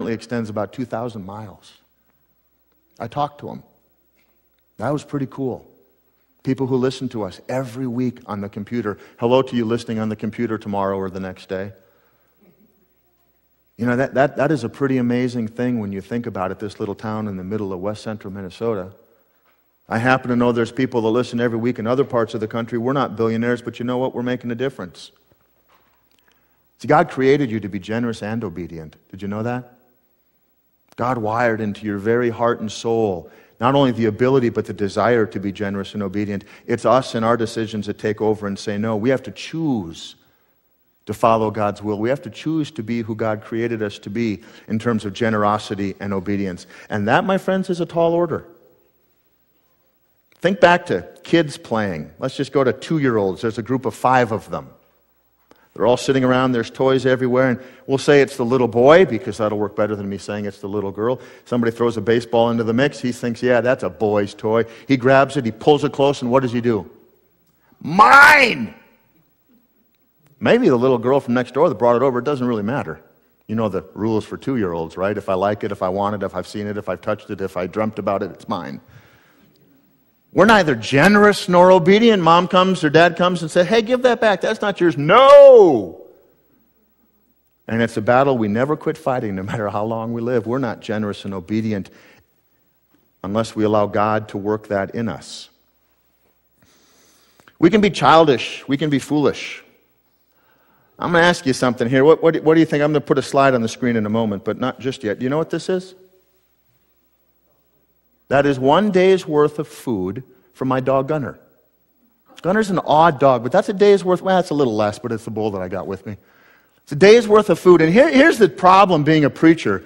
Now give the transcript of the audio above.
apparently extends about 2,000 miles. I talked to them. That was pretty cool. People who listen to us every week on the computer. Hello to you listening on the computer tomorrow or the next day. You know, that is a pretty amazing thing when you think about it, this little town in the middle of west central Minnesota. I happen to know there's people that listen every week in other parts of the country. We're not billionaires, but you know what? We're making a difference. See, God created you to be generous and obedient. Did you know that? God wired into your very heart and soul not only the ability, but the desire to be generous and obedient. It's us and our decisions that take over and say, no, we have to choose to follow God's will. We have to choose to be who God created us to be in terms of generosity and obedience. And that, my friends, is a tall order. Think back to kids playing. Let's just go to 2-year-olds. There's a group of 5 of them. They're all sitting around, there's toys everywhere, and we'll say it's the little boy, because that'll work better than me saying it's the little girl. Somebody throws a baseball into the mix, he thinks, yeah, that's a boy's toy. He grabs it, he pulls it close, and what does he do? Mine! Maybe the little girl from next door that brought it over, it doesn't really matter. You know the rules for 2-year-olds, right? If I like it, if I want it, if I've seen it, if I've touched it, if I dreamt about it, it's mine. We're neither generous nor obedient. Mom comes or dad comes and says, hey, give that back. That's not yours. No! And it's a battle we never quit fighting no matter how long we live. We're not generous and obedient unless we allow God to work that in us. We can be childish. We can be foolish. I'm going to ask you something here. What do you think? I'm going to put a slide on the screen in a moment, but not just yet. Do you know what this is? That is 1 day's worth of food for my dog Gunner. Gunner's an odd dog, but that's a day's worth. Well, that's a little less, but it's the bowl that I got with me. It's a day's worth of food. And here's the problem being a preacher.